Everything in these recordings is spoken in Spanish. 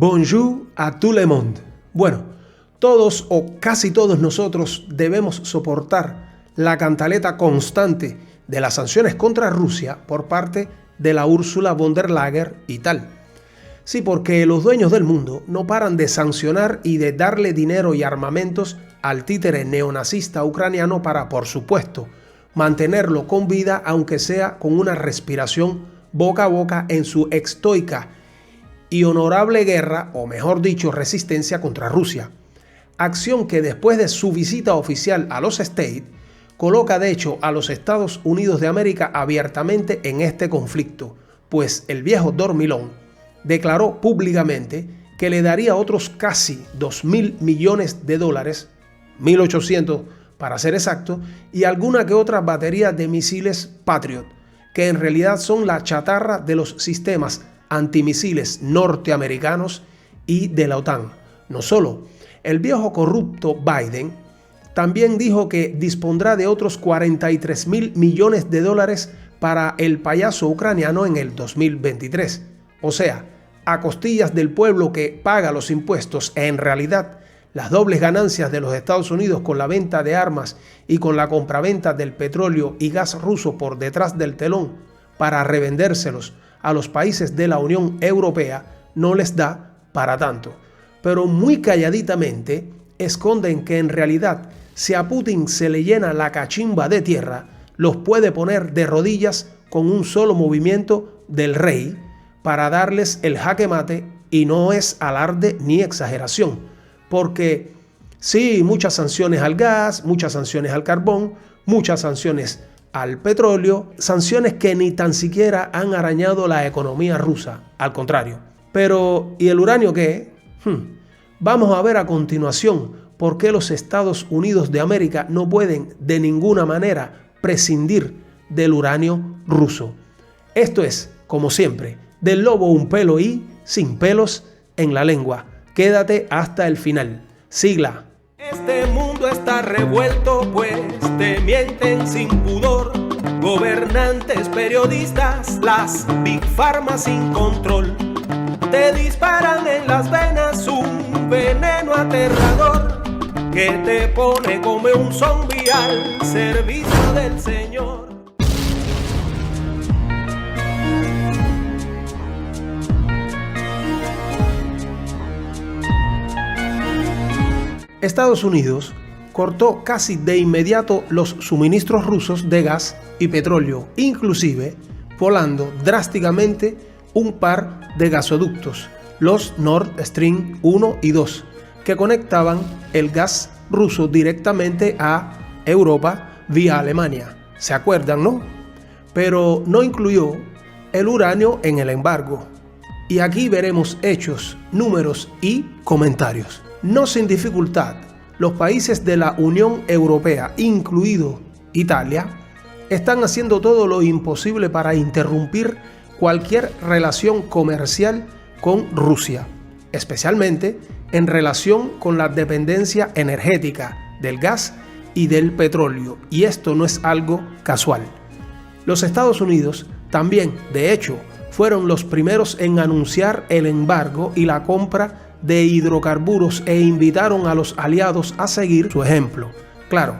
Bonjour à tout le monde. Bueno, todos o casi todos nosotros debemos soportar la cantaleta constante de las sanciones contra Rusia por parte de la Ursula von der Leyen y tal. Sí, porque los dueños del mundo no paran de sancionar y de darle dinero y armamentos al títere neonazista ucraniano para, por supuesto, mantenerlo con vida, aunque sea con una respiración boca a boca en su estoica y honorable guerra, o mejor dicho, resistencia contra Rusia. Acción que después de su visita oficial a los States, coloca de hecho a los Estados Unidos de América abiertamente en este conflicto, pues el viejo dormilón declaró públicamente que le daría otros casi 2.000 millones de dólares, 1.800 para ser exacto, y alguna que otra batería de misiles Patriot, que en realidad son la chatarra de los sistemas antimisiles norteamericanos y de la OTAN. No solo, el viejo corrupto Biden también dijo que dispondrá de otros 43.000 millones de dólares para el payaso ucraniano en el 2023. O sea, a costillas del pueblo que paga los impuestos, en realidad las dobles ganancias de los Estados Unidos con la venta de armas y con la compraventa del petróleo y gas ruso por detrás del telón para revendérselos a los países de la Unión Europea no les da para tanto. Pero muy calladitamente esconden que en realidad, si a Putin se le llena la cachimba de tierra, los puede poner de rodillas con un solo movimiento del rey para darles el jaque mate, y no es alarde ni exageración, porque sí, muchas sanciones al gas, muchas sanciones al carbón, muchas sanciones al petróleo, sanciones que ni tan siquiera han arañado la economía rusa, al contrario. Pero, ¿y el uranio qué? Vamos a ver a continuación por qué los Estados Unidos de América no pueden de ninguna manera prescindir del uranio ruso. Esto es, como siempre, del lobo un pelo y sin pelos en la lengua. Quédate hasta el final. Sigla. Este mundo está revuelto, pues te mienten sin pudor. Gobernantes, periodistas, las Big Pharma sin control. Te disparan en las venas un veneno aterrador que te pone como un zombie al servicio del Señor. Estados Unidos cortó casi de inmediato los suministros rusos de gas y petróleo, inclusive volando drásticamente un par de gasoductos, los Nord Stream 1 y 2, que conectaban el gas ruso directamente a Europa vía Alemania. ¿Se acuerdan, no? Pero no incluyó el uranio en el embargo. Y aquí veremos hechos, números y comentarios. No sin dificultad, los países de la Unión Europea, incluido Italia, están haciendo todo lo imposible para interrumpir cualquier relación comercial con Rusia, especialmente en relación con la dependencia energética del gas y del petróleo, y esto no es algo casual. Los Estados Unidos también, de hecho, fueron los primeros en anunciar el embargo y la compra de hidrocarburos e invitaron a los aliados a seguir su ejemplo. Claro,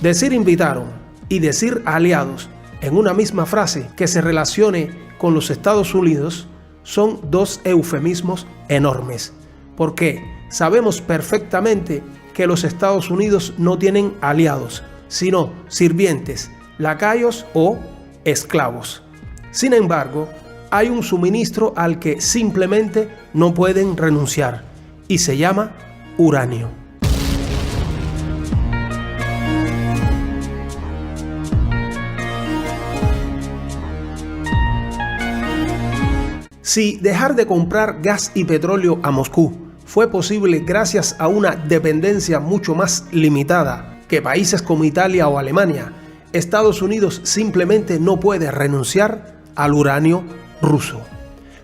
decir invitaron y decir aliados en una misma frase que se relacione con los Estados Unidos son dos eufemismos enormes, porque sabemos perfectamente que los Estados Unidos no tienen aliados, sino sirvientes, lacayos o esclavos. Sin embargo, hay un suministro al que simplemente no pueden renunciar y se llama uranio. Si dejar de comprar gas y petróleo a Moscú fue posible gracias a una dependencia mucho más limitada que países como Italia o Alemania, Estados Unidos simplemente no puede renunciar al uranio ruso.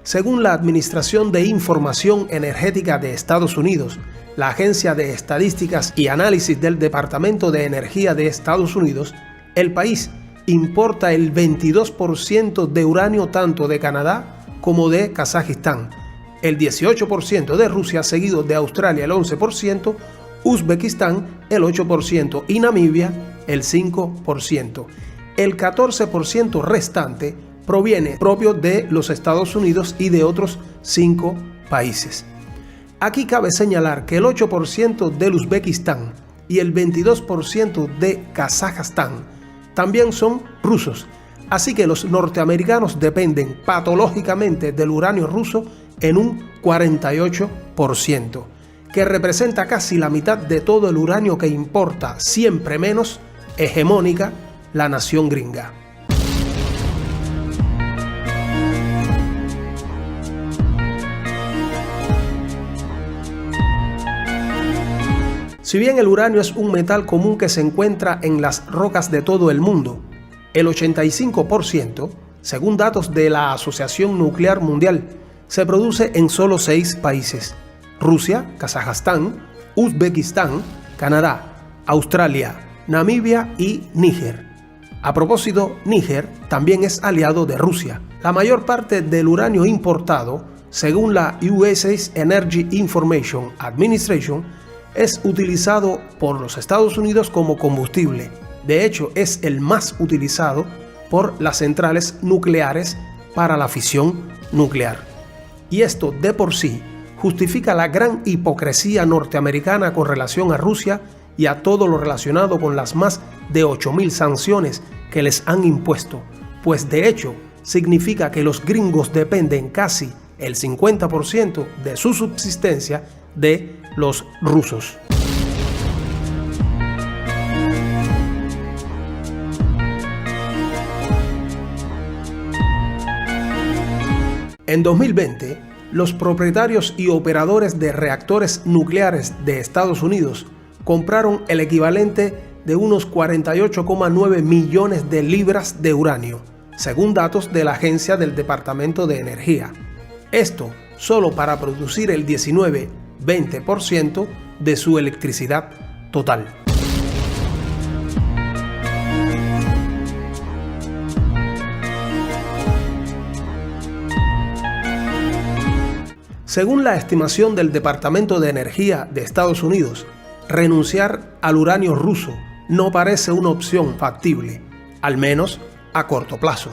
Según la Administración de Información Energética de Estados Unidos, la Agencia de Estadísticas y Análisis del Departamento de Energía de Estados Unidos, el país importa el 22% de uranio tanto de Canadá como de Kazajistán, el 18% de Rusia, seguido de Australia el 11%, Uzbekistán el 8% y Namibia el 5%. El 14% restante proviene propio de los Estados Unidos y de otros 5 países. Aquí cabe señalar que el 8% del Uzbekistán y el 22% de Kazajstán también son rusos, así que los norteamericanos dependen patológicamente del uranio ruso en un 48%, que representa casi la mitad de todo el uranio que importa, siempre menos hegemónica, la nación gringa. Si bien el uranio es un metal común que se encuentra en las rocas de todo el mundo, el 85%, según datos de la Asociación Nuclear Mundial, se produce en solo 6 países: Rusia, Kazajstán, Uzbekistán, Canadá, Australia, Namibia y Níger. A propósito, Níger también es aliado de Rusia. La mayor parte del uranio importado, según la US Energy Information Administration, es utilizado por los Estados Unidos como combustible. De hecho, es el más utilizado por las centrales nucleares para la fisión nuclear. Y esto de por sí justifica la gran hipocresía norteamericana con relación a Rusia y a todo lo relacionado con las más de 8.000 sanciones que les han impuesto, pues de hecho significa que los gringos dependen casi el 50% de su subsistencia de los rusos. En 2020, los propietarios y operadores de reactores nucleares de Estados Unidos compraron el equivalente de unos 48,9 millones de libras de uranio, según datos de la Agencia del Departamento de Energía. Esto solo para producir el 19-20% de su electricidad total. Según la estimación del Departamento de Energía de Estados Unidos, renunciar al uranio ruso no parece una opción factible, al menos a corto plazo.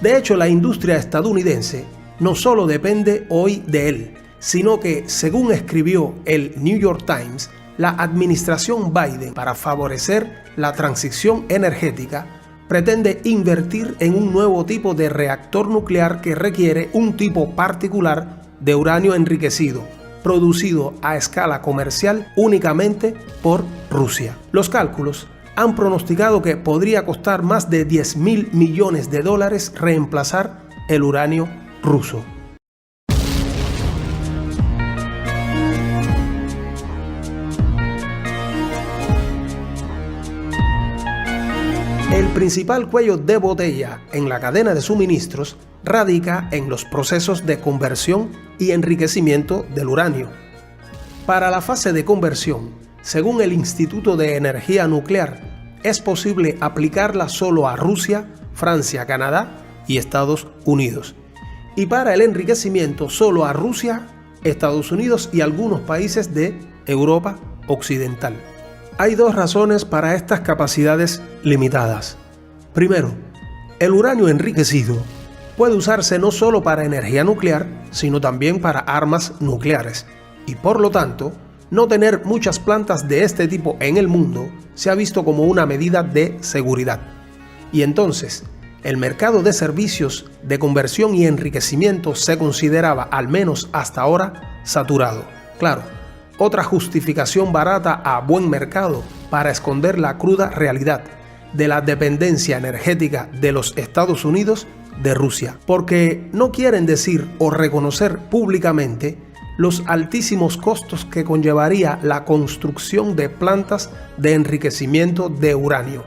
De hecho, la industria estadounidense no solo depende hoy de él, sino que, según escribió el New York Times, la administración Biden, para favorecer la transición energética, pretende invertir en un nuevo tipo de reactor nuclear que requiere un tipo particular de uranio enriquecido, producido a escala comercial únicamente por Rusia. Los cálculos han pronosticado que podría costar más de $10.000 millones reemplazar el uranio ruso. El principal cuello de botella en la cadena de suministros radica en los procesos de conversión y enriquecimiento del uranio. Para la fase de conversión, según el Instituto de Energía Nuclear, es posible aplicarla solo a Rusia, Francia, Canadá y Estados Unidos. Y para el enriquecimiento solo a Rusia, Estados Unidos y algunos países de Europa Occidental. Hay 2 razones para estas capacidades limitadas. Primero, el uranio enriquecido puede usarse no solo para energía nuclear, sino también para armas nucleares, y por lo tanto, no tener muchas plantas de este tipo en el mundo se ha visto como una medida de seguridad. Y entonces, el mercado de servicios de conversión y enriquecimiento se consideraba, al menos hasta ahora, saturado. Claro, otra justificación barata a buen mercado para esconder la cruda realidad de la dependencia energética de los Estados Unidos de Rusia, porque no quieren decir o reconocer públicamente los altísimos costos que conllevaría la construcción de plantas de enriquecimiento de uranio,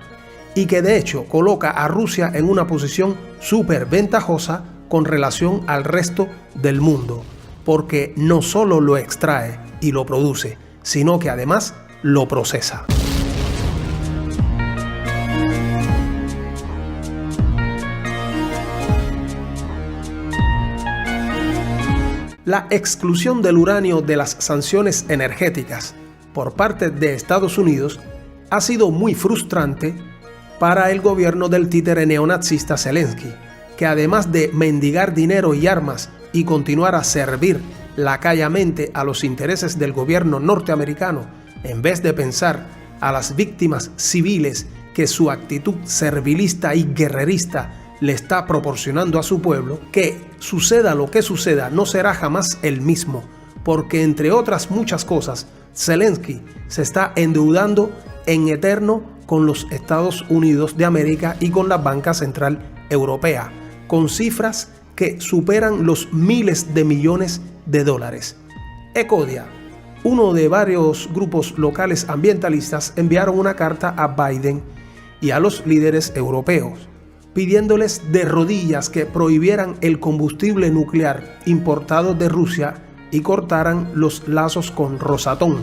y que de hecho coloca a Rusia en una posición súper ventajosa con relación al resto del mundo, porque no solo lo extrae y lo produce, sino que además lo procesa. La exclusión del uranio de las sanciones energéticas por parte de Estados Unidos ha sido muy frustrante para el gobierno del títere neonazista Zelensky, que además de mendigar dinero y armas y continuar a servir lacayamente a los intereses del gobierno norteamericano, en vez de pensar a las víctimas civiles que su actitud servilista y guerrerista le está proporcionando a su pueblo, que suceda lo que suceda no será jamás el mismo, porque entre otras muchas cosas, Zelensky se está endeudando en eterno con los Estados Unidos de América y con la Banca Central Europea, con cifras que superan los miles de millones de dólares. ECODIA, uno de varios grupos locales ambientalistas, enviaron una carta a Biden y a los líderes europeos, pidiéndoles de rodillas que prohibieran el combustible nuclear importado de Rusia y cortaran los lazos con Rosatom,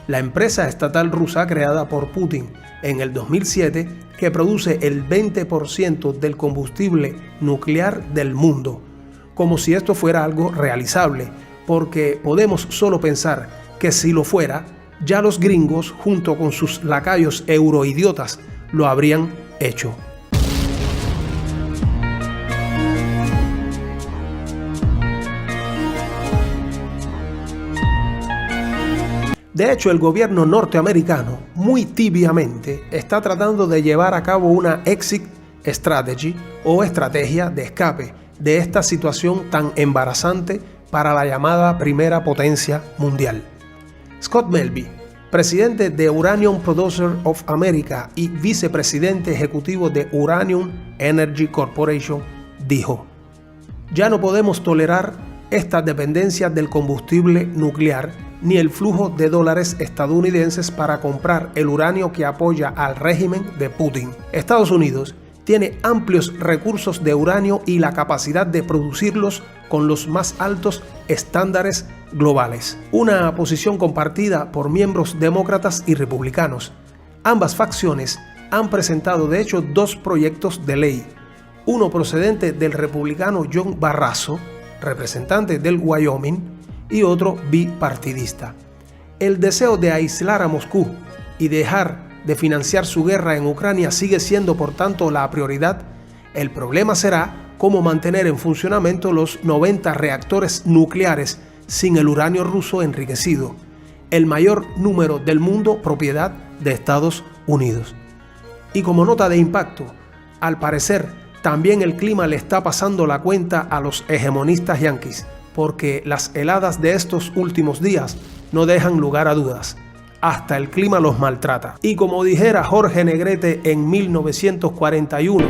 la empresa estatal rusa creada por Putin en el 2007, que produce el 20% del combustible nuclear del mundo. Como si esto fuera algo realizable, porque podemos solo pensar que si lo fuera, ya los gringos, junto con sus lacayos euroidiotas, lo habrían hecho. De hecho, el gobierno norteamericano, muy tibiamente, está tratando de llevar a cabo una exit strategy o estrategia de escape de esta situación tan embarazante para la llamada primera potencia mundial. Scott Melby, presidente de Uranium Producers of America y vicepresidente ejecutivo de Uranium Energy Corporation, dijo: "Ya no podemos tolerar esta dependencia del combustible nuclear ni el flujo de dólares estadounidenses para comprar el uranio que apoya al régimen de Putin. Estados Unidos tiene amplios recursos de uranio y la capacidad de producirlos con los más altos estándares globales". Una posición compartida por miembros demócratas y republicanos. Ambas facciones han presentado de hecho dos proyectos de ley, uno procedente del republicano John Barrasso, representante del Wyoming, y otro bipartidista. El deseo de aislar a Moscú y dejar de financiar su guerra en Ucrania sigue siendo, por tanto, la prioridad. El problema será cómo mantener en funcionamiento los 90 reactores nucleares sin el uranio ruso enriquecido, el mayor número del mundo propiedad de Estados Unidos. Y como nota de impacto, al parecer también el clima le está pasando la cuenta a los hegemonistas yanquis, porque las heladas de estos últimos días no dejan lugar a dudas. Hasta el clima los maltrata. Y como dijera Jorge Negrete en 1941,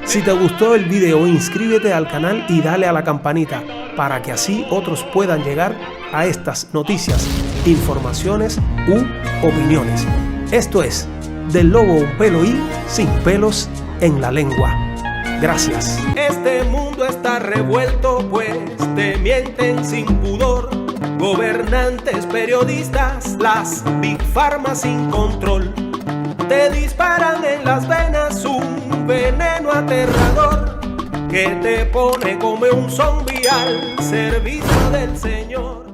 si te gustó el video, inscríbete al canal y dale a la campanita para que así otros puedan llegar a estas noticias, informaciones u opiniones. Esto es Del Lobo un pelo y sin pelos en la lengua. Gracias. Este mundo está revuelto, pues te mienten sin pudor. Gobernantes, periodistas, las Big Pharma sin control. Te disparan en las venas un veneno aterrador que te pone como un zombie al servicio del Señor.